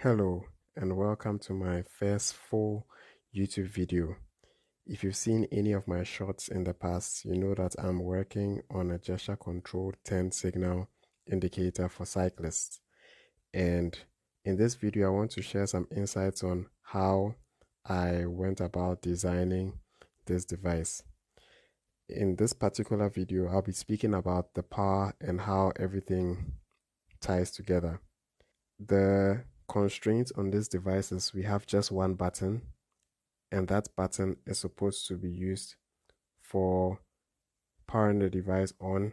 Hello and welcome to my first full YouTube video. If you've seen any of my shorts in the past, you know that I'm working on a gesture controlled turn signal indicator for cyclists. And in this video, I want to share some insights on how I went about designing this device. In this particular video, I'll be speaking about the power and how everything ties together. The constraints on this device is we have just one button, and that button is supposed to be used for powering the device on,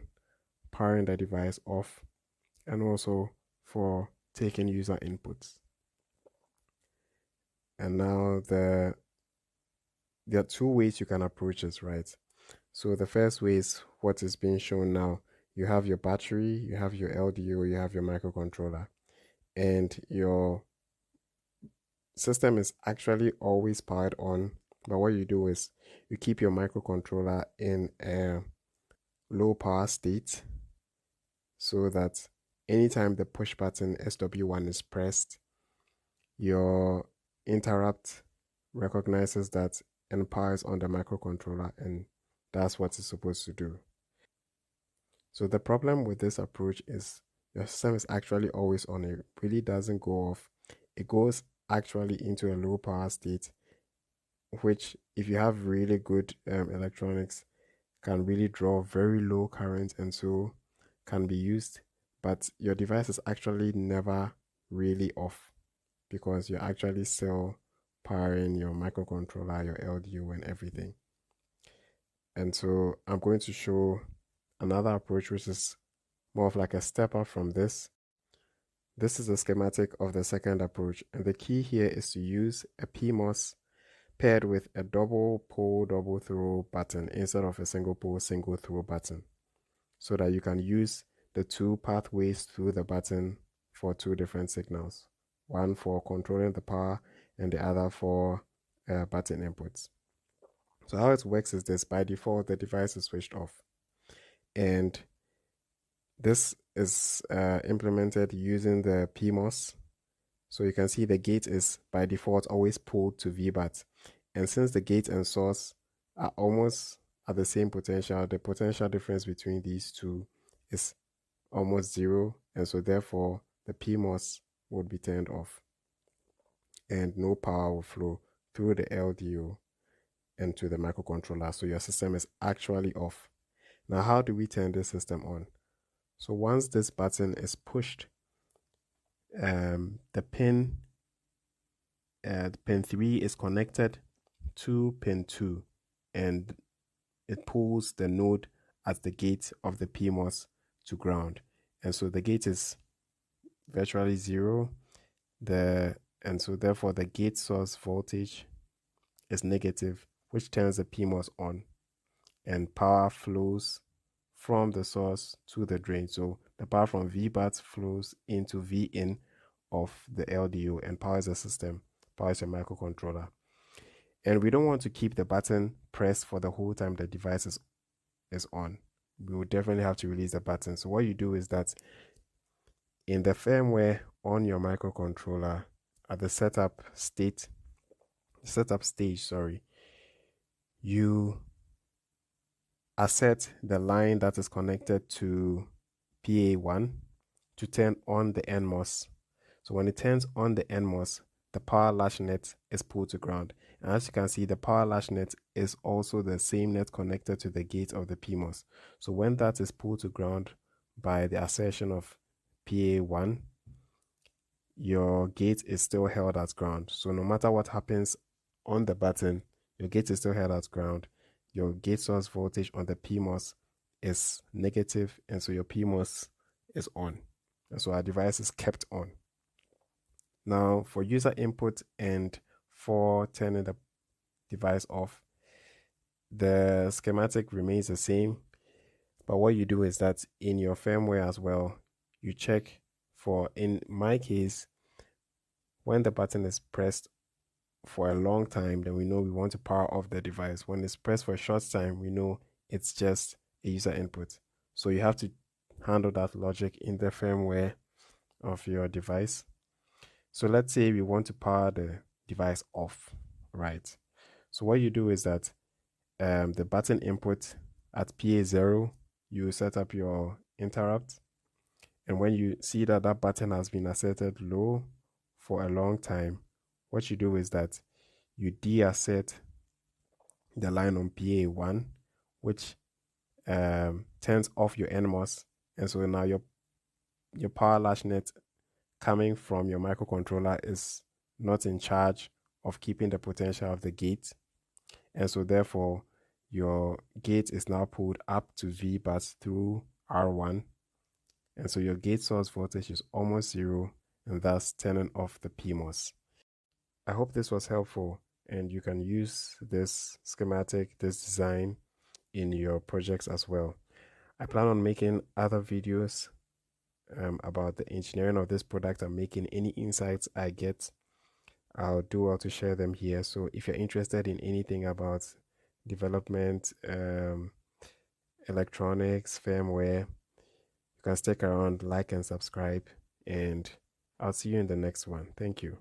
powering the device off, and also for taking user inputs. And now there are two ways you can approach this, right? So the first way is what is being shown now. You have your battery, you have your LDO, you have your microcontroller, and your system is actually always powered on, but what you do is you keep your microcontroller in a low power state so that anytime the push button SW1 is pressed, your interrupt recognizes that and powers on the microcontroller, and that's what it's supposed to do. So the problem with this approach is your system is actually always on. It really doesn't go off. It goes actually into a low power state, which if you have really good electronics can really draw very low current and so can be used, but your device is actually never really off because you're actually still powering your microcontroller, your LDO and everything. And so I'm going to show another approach which is more of like a step up from this. This is a schematic of the second approach, and the key here is to use a PMOS paired with a double pole double throw button instead of a single pole single throw button, so that you can use the two pathways through the button for two different signals, one for controlling the power and the other for button inputs. So how it works is this: by default the device is switched off, and this is implemented using the PMOS. So you can see the gate is by default always pulled to VBAT. And since the gate and source are almost at the same potential, the potential difference between these two is almost zero. And so therefore the PMOS would be turned off and no power will flow through the LDO and to the microcontroller. So your system is actually off. Now, how do we turn this system on? So once this button is pushed, the pin 3 is connected to pin 2, and it pulls the node at the gate of the PMOS to ground. And so the gate is virtually zero. And so therefore the gate source voltage is negative, which turns the PMOS on, and power flows from the source to the drain. So the power from VBAT flows into VIN of the LDO and powers the system, powers your microcontroller. And we don't want to keep the button pressed for the whole time the device is on. We will definitely have to release the button. So what you do is that in the firmware on your microcontroller at the setup stage, you assert the line that is connected to PA1 to turn on the NMOS. So when it turns on the NMOS, the power latch net is pulled to ground. And as you can see, the power latch net is also the same net connected to the gate of the PMOS. So when that is pulled to ground by the assertion of PA1, your gate is still held at ground. So no matter what happens on the button, your gate is still held at ground. Your gate source voltage on the PMOS is negative, and so your PMOS is on. And so our device is kept on. Now, for user input and for turning the device off, the schematic remains the same. But what you do is that in your firmware as well, you check for, in my case, when the button is pressed for a long time, then we know we want to power off the device. When it's pressed for a short time, we know it's just a user input. So you have to handle that logic in the firmware of your device. So let's say we want to power the device off, right? So what you do is that the button input at PA0, you set up your interrupt. And when you see that that button has been asserted low for a long time, what you do is that you deassert the line on PA1, which turns off your NMOS. And so now your power latch net coming from your microcontroller is not in charge of keeping the potential of the gate. And so therefore your gate is now pulled up to V bus through R1. And so your gate source voltage is almost zero and thus turning off the PMOS. I hope this was helpful and you can use this schematic, this design in your projects as well. I plan on making other videos about the engineering of this product and making any insights I get. I'll do well to share them here. So if you're interested in anything about development, electronics, firmware, you can stick around, like and subscribe, and I'll see you in the next one. Thank you.